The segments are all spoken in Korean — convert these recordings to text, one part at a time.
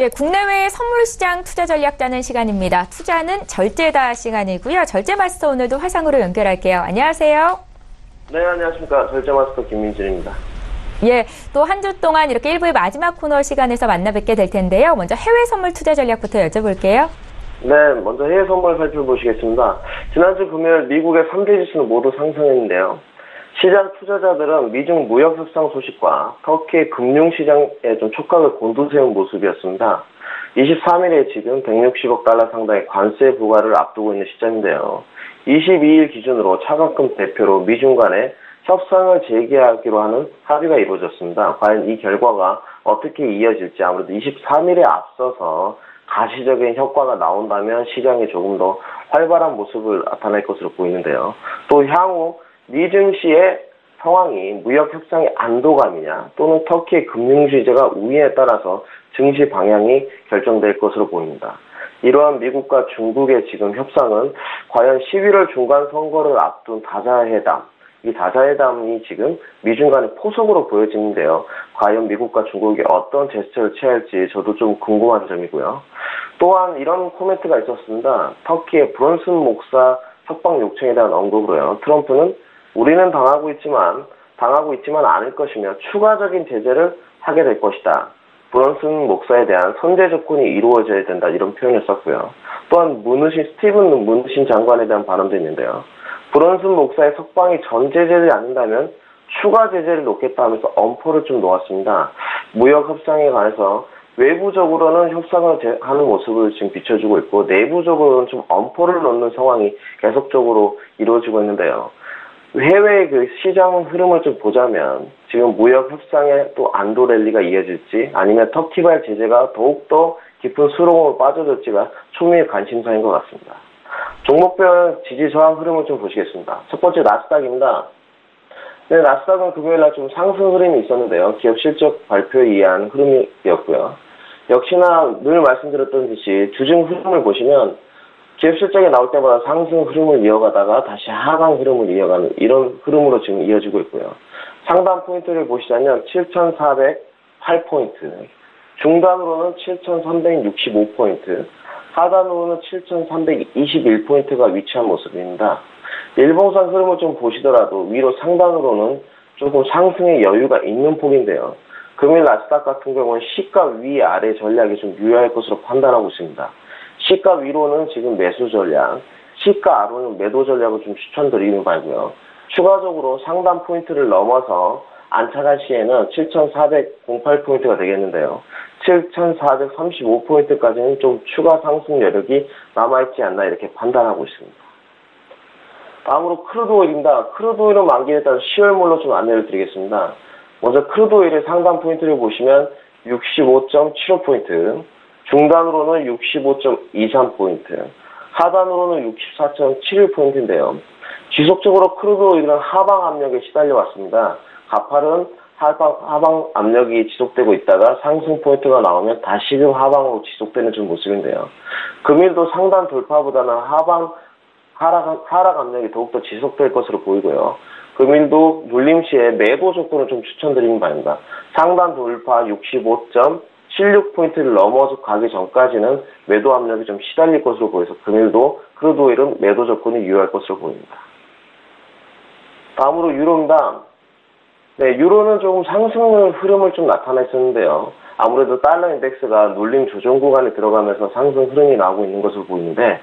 예, 국내외 선물시장 투자 전략 짜는 시간입니다. 투자는 절제다 시간이고요. 절제마스터 오늘도 화상으로 연결할게요. 안녕하세요. 네, 안녕하십니까. 절제마스터 김민준입니다. 예, 또 한 주 동안 이렇게 1부의 마지막 코너 시간에서 만나 뵙게 될 텐데요. 먼저 해외 선물 투자 전략부터 여쭤볼게요. 네, 먼저 해외 선물 살펴보시겠습니다. 지난주 금요일 미국의 3대 지수는 모두 상승했는데요. 시장 투자자들은 미중 무역 협상 소식과 터키의 금융시장에 좀 촉각을 곤두세운 모습이었습니다. 23일에 지금 160억 달러 상당의 관세 부과를 앞두고 있는 시점인데요. 22일 기준으로 차관급 대표로 미중 간에 협상을 재개하기로 하는 합의가 이루어졌습니다. 과연 이 결과가 어떻게 이어질지 아무래도 23일에 앞서서 가시적인 효과가 나온다면 시장이 조금 더 활발한 모습을 나타낼 것으로 보이는데요. 또 향후 미증시의 상황이 무역 협상의 안도감이냐 또는 터키의 금융 규제가 우위에 따라서 증시 방향이 결정될 것으로 보입니다. 이러한 미국과 중국의 지금 협상은 과연 11월 중간 선거를 앞둔 다자회담, 이 다자회담이 지금 미중 간의 포석으로 보여지는데요. 과연 미국과 중국이 어떤 제스처를 취할지 저도 좀 궁금한 점이고요. 또한 이런 코멘트가 있었습니다. 터키의 브론슨 목사 석방 요청에 대한 언급으로요. 트럼프는 우리는 당하고 있지만 않을 것이며 추가적인 제재를 하게 될 것이다. 브론슨 목사에 대한 선제 조건이 이루어져야 된다. 이런 표현을 썼고요. 또한 스티븐 문신 장관에 대한 발언도 있는데요. 브론슨 목사의 석방이 전제되지 않는다면 추가 제재를 놓겠다 하면서 엄포를 좀 놓았습니다. 무역 협상에 관해서 외부적으로는 협상을 하는 모습을 지금 비춰주고 있고 내부적으로는 좀 엄포를 놓는 상황이 계속적으로 이루어지고 있는데요. 해외의 그 시장 흐름을 좀 보자면 지금 무역 협상에 또 안도 랠리가 이어질지 아니면 터키발 제재가 더욱더 깊은 수렁으로 빠져들지가 초미의 관심사인 것 같습니다. 종목별 지지 저항 흐름을 좀 보시겠습니다. 첫 번째 나스닥입니다. 네, 나스닥은 금요일날 좀 상승 흐름이 있었는데요. 기업 실적 발표에 의한 흐름이었고요. 역시나 늘 말씀드렸던 듯이 주중 흐름을 보시면 기업 실적이 나올 때마다 상승 흐름을 이어가다가 다시 하강 흐름을 이어가는 이런 흐름으로 지금 이어지고 있고요. 상단 포인트를 보시자면 7,408포인트, 중단으로는 7,365포인트, 하단으로는 7,321포인트가 위치한 모습입니다. 일봉상 흐름을 좀 보시더라도 위로 상단으로는 조금 상승의 여유가 있는 폭인데요. 금일 나스닥 같은 경우는 시가 위아래 전략이 좀 유효할 것으로 판단하고 있습니다. 시가 위로는 지금 매수 전략, 시가 아래로는 매도 전략을 좀 추천드리는 바이고요. 추가적으로 상단 포인트를 넘어서 안착할 시에는 7,408포인트가 되겠는데요. 7,435포인트까지는 좀 추가 상승 여력이 남아있지 않나 이렇게 판단하고 있습니다. 다음으로 크루드 오일입니다. 크루드 오일은 만기에 따라 10월물로 좀 안내를 드리겠습니다. 먼저 크루드 오일의 상단 포인트를 보시면 65.75포인트, 중단으로는 65.23포인트, 하단으로는 64.71포인트인데요. 지속적으로 크루드 오일은 하방 압력에 시달려 왔습니다. 가팔은 하방 압력이 지속되고 있다가 상승 포인트가 나오면 다시금 하방으로 지속되는 좀 모습인데요. 금일도 상단 돌파보다는 하락 압력이 더욱더 지속될 것으로 보이고요. 금일도 눌림 시에 매도 조건을 좀 추천드리는 바입니다. 상단 돌파 65.76포인트를 넘어서 가기 전까지는 매도 압력이 좀 시달릴 것으로 보여서 금일도 크루드 오일은 매도 조건이 유효할 것으로 보입니다. 다음으로 유로입니다. 네, 유로는 조금 상승 흐름을 좀 나타냈었는데요. 아무래도 달러 인덱스가 눌림 조정 구간에 들어가면서 상승 흐름이 나오고 있는 것으로 보이는데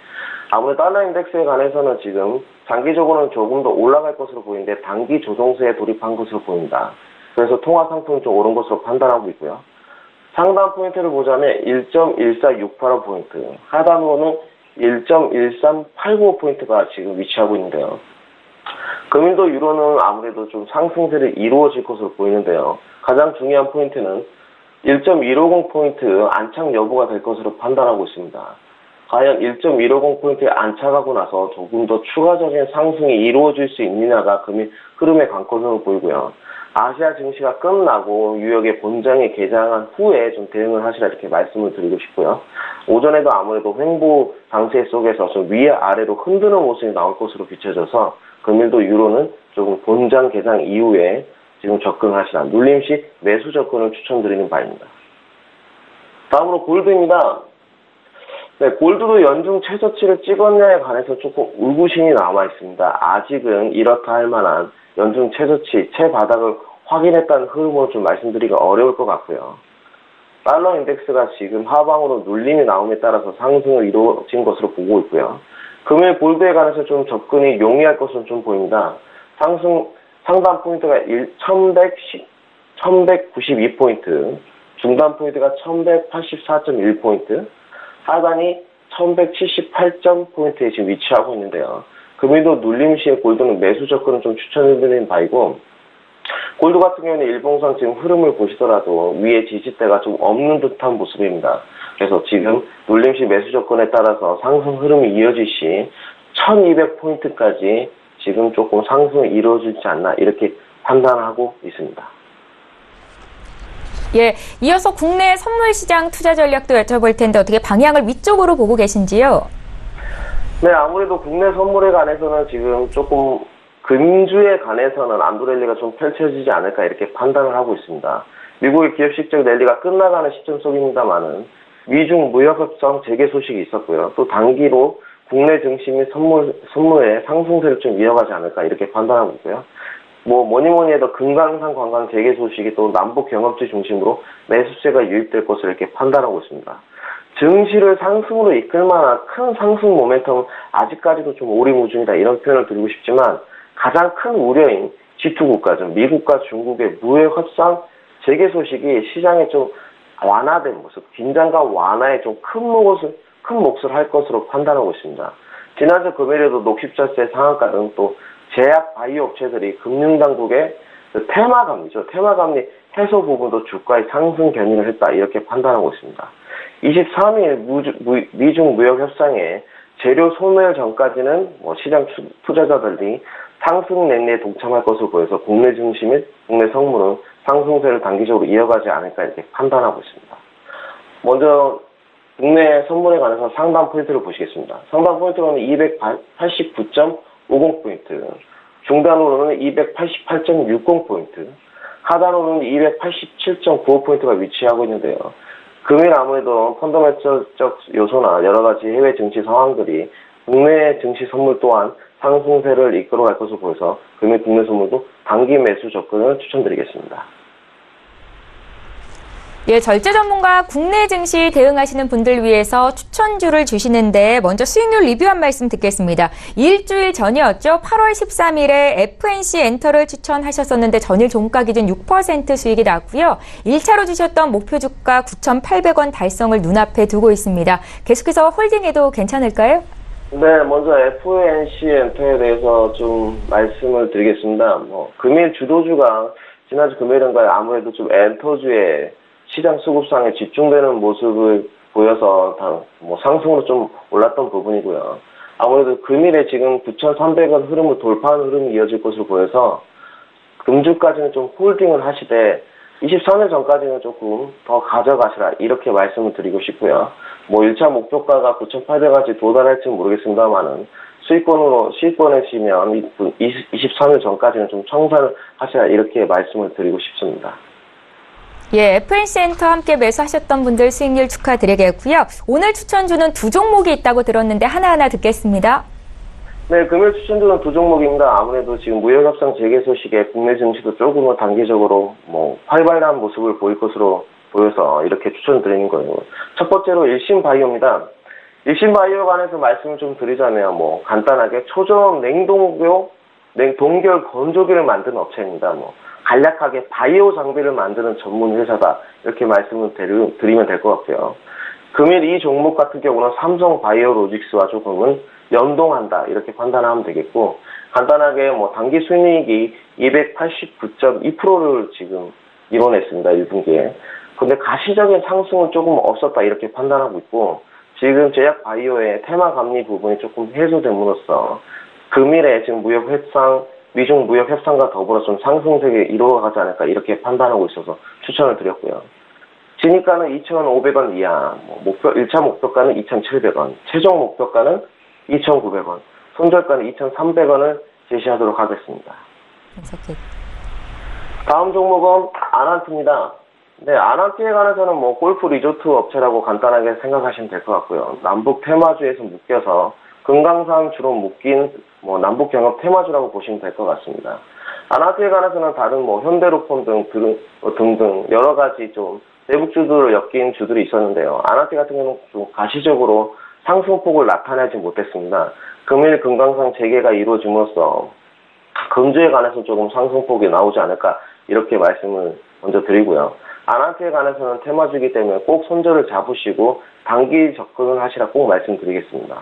아무래도 달러 인덱스에 관해서는 지금 장기적으로는 조금 더 올라갈 것으로 보이는데 단기 조정세에 돌입한 것으로 보입니다. 그래서 통화 상품이 좀 오른 것으로 판단하고 있고요. 상단 포인트를 보자면 1.14685포인트, 하단으로는 1.1389포인트가 지금 위치하고 있는데요. 금일도 유로는 아무래도 좀 상승세를 이루어질 것으로 보이는데요. 가장 중요한 포인트는 1.150포인트 안착 여부가 될 것으로 판단하고 있습니다. 과연 1.150포인트에 안착하고 나서 조금 더 추가적인 상승이 이루어질 수 있느냐가 금일 흐름의 관건으로 보이고요. 아시아 증시가 끝나고 뉴욕의 본장이 개장한 후에 좀 대응을 하시라 이렇게 말씀을 드리고 싶고요. 오전에도 아무래도 횡보 강세 속에서 좀 위아래로 흔드는 모습이 나올 것으로 비춰져서 금일도 유로는 조금 본장 개장 이후에 지금 접근하시라 눌림 시 매수 접근을 추천드리는 바입니다. 다음으로 골드입니다. 네, 골드도 연중 최저치를 찍었냐에 관해서 조금 의구심이 남아 있습니다. 아직은 이렇다 할 만한 연중 최저치, 최바닥을 확인했다는 흐름으로 좀 말씀드리기가 어려울 것 같고요. 달러 인덱스가 지금 하방으로 눌림이 나옴에 따라서 상승을 이루어진 것으로 보고 있고요. 금일 골드에 관해서 좀 접근이 용이할 것으로 좀 보입니다. 상단 포인트가 1192포인트, 중단 포인트가 1184.1포인트, 하단이 1178.포인트에 지금 위치하고 있는데요. 금일도 눌림 시에 골드는 매수 접근을 좀 추천해드리는 바이고, 골드 같은 경우는 일봉상 지금 흐름을 보시더라도 위에 지지대가 좀 없는 듯한 모습입니다. 그래서 지금 눌림 시 매수 접근에 따라서 상승 흐름이 이어질 시 1200포인트까지 지금 조금 상승이 이루어지지 않나 이렇게 판단하고 있습니다. 예, 이어서 국내 선물 시장 투자 전략도 여쭤볼 텐데 어떻게 방향을 위쪽으로 보고 계신지요? 네, 아무래도 국내 선물에 관해서는 지금 조금 금주에 관해서는 안도랠리가 좀 펼쳐지지 않을까 이렇게 판단을 하고 있습니다. 미국의 기업 실적 랠리가 끝나가는 시점 속입니다만은 미중 무역협상 재개 소식이 있었고요. 또 단기로 국내 증시 및 선물의 상승세를 좀 이어가지 않을까 이렇게 판단하고 있고요. 뭐니 해도 금강산 관광 재개 소식이 또 남북 경협지 중심으로 매수세가 유입될 것으로 이렇게 판단하고 있습니다. 증시를 상승으로 이끌 만한 큰 상승 모멘텀은 아직까지도 좀 오리무중이다 이런 표현을 드리고 싶지만 가장 큰 우려인 G2 국가죠. 미국과 중국의 무역 협상 재개 소식이 시장에 좀 완화된 모습, 긴장감 완화에 좀 큰 몫을 할 것으로 판단하고 있습니다. 지난주 금요일에도 녹십자세 상한가 등 또 제약 바이오 업체들이 금융당국의 테마감리 해소 부분도 주가의 상승 견인을 했다 이렇게 판단하고 있습니다. 23일 미중 무역 협상에 재료 소멸 전까지는 시장 투자자들이 상승 랠리에 동참할 것으로 보여서 국내 증시 및 국내 성물은 상승세를 단기적으로 이어가지 않을까 이렇게 판단하고 있습니다. 먼저 국내 선물에 관해서 상단 포인트를 보시겠습니다. 상단 포인트로는 289.50포인트, 중단으로는 288.60포인트, 하단으로는 287.95포인트가 위치하고 있는데요. 금일 아무래도 펀더멘털적 요소나 여러 가지 해외 증시 상황들이 국내 증시 선물 또한 상승세를 이끌어갈 것으로 보여서 금일 국내 선물도 단기 매수 접근을 추천드리겠습니다. 예, 절제 전문가 국내 증시 대응하시는 분들 위해서 추천주를 주시는데 먼저 수익률 리뷰 한 말씀 듣겠습니다. 일주일 전이었죠. 8월 13일에 FNC 엔터를 추천하셨었는데 전일 종가 기준 6% 수익이 났고요. 1차로 주셨던 목표 주가 9,800원 달성을 눈앞에 두고 있습니다. 계속해서 홀딩해도 괜찮을까요? 네, 먼저 FNC 엔터에 대해서 좀 말씀을 드리겠습니다. 금일 주도주가 지난주 금요일인가요? 아무래도 좀 엔터주의 시장 수급상에 집중되는 모습을 보여서 상승으로 좀 올랐던 부분이고요. 아무래도 금일에 지금 9,300원 흐름을 돌파하는 흐름이 이어질 것으로 보여서 금주까지는 좀 홀딩을 하시되 23일 전까지는 조금 더 가져가시라 이렇게 말씀을 드리고 싶고요. 1차 목표가가 9,800원까지 도달할지는 모르겠습니다만은 수익권이시면 23일 전까지는 좀 청산을 하시라 이렇게 말씀을 드리고 싶습니다. 예, FNC 엔터 함께 매수하셨던 분들 수익률 축하드리겠고요. 오늘 추천주는 두 종목이 있다고 들었는데 하나하나 듣겠습니다. 네, 금일 추천주는 두 종목입니다. 아무래도 지금 무역협상 재개 소식에 국내 증시도 조금은 단기적으로 활발한 모습을 보일 것으로 보여서 이렇게 추천드리는 거예요. 첫 번째로 일신바이오입니다. 일신바이오에 관해서 말씀을 좀 드리자면 간단하게 초저온 동결 건조기를 만드는 업체입니다. 간략하게 바이오 장비를 만드는 전문 회사다 이렇게 말씀을 드리면 될 것 같고요. 금일 이 종목 같은 경우는 삼성 바이오로직스와 조금은 연동한다 이렇게 판단하면 되겠고 간단하게 단기 순이익이 289.2%를 지금 이뤄냈습니다. 1분기에. 근데 가시적인 상승은 조금 없었다 이렇게 판단하고 있고 지금 제약 바이오의 테마 감리 부분이 조금 해소됨으로써 금일에 지금 미중 무역 협상과 더불어 좀 상승세가 이루어가지 않을까 이렇게 판단하고 있어서 추천을 드렸고요. 진입가는 2,500원 이하, 1차 목표가는 2,700원, 최종 목표가는 2,900원, 손절가는 2,300원을 제시하도록 하겠습니다. 다음 종목은 아난트입니다. 네, 아난티에 관해서는 뭐 골프 리조트 업체라고 간단하게 생각하시면 될 것 같고요. 남북 테마주에서 묶여서 금강산 주로 묶인 뭐 남북 경협 테마주라고 보시면 될 것 같습니다. 아난티에 관해서는 다른 뭐 현대로폰 등등 여러 가지 좀 대북주들을 엮인 주들이 있었는데요. 아난티 같은 경우는 좀 가시적으로 상승폭을 나타내지 못했습니다. 금일 금강산 재개가 이루어짐으로써 금주에 관해서 조금 상승폭이 나오지 않을까 이렇게 말씀을 먼저 드리고요. 아난티에 관해서는 테마주이기 때문에 꼭 손절을 잡으시고 단기 접근을 하시라 꼭 말씀드리겠습니다.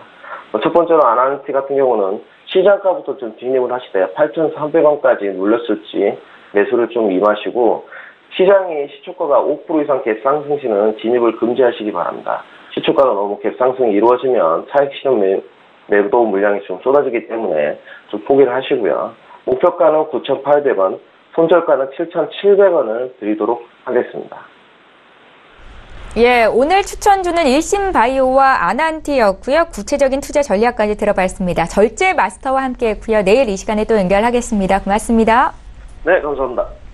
첫 번째로 아난티 같은 경우는 시장가부터 좀 진입을 하시되 8,300원까지 눌렸을지 매수를 좀 임하시고 시장이 시초가가 5% 이상 갭상승 시는 진입을 금지하시기 바랍니다. 시초가가 너무 갭상승이 이루어지면 차익 실현 매도 물량이 좀 쏟아지기 때문에 좀 포기를 하시고요. 목표가는 9,800원, 손절가는 7,700원을 드리도록 하겠습니다. 예, 오늘 추천주는 일신바이오와 아난티였고요. 구체적인 투자 전략까지 들어봤습니다. 절제 마스터와 함께했고요. 내일 이 시간에 또 연결하겠습니다. 고맙습니다. 네, 감사합니다.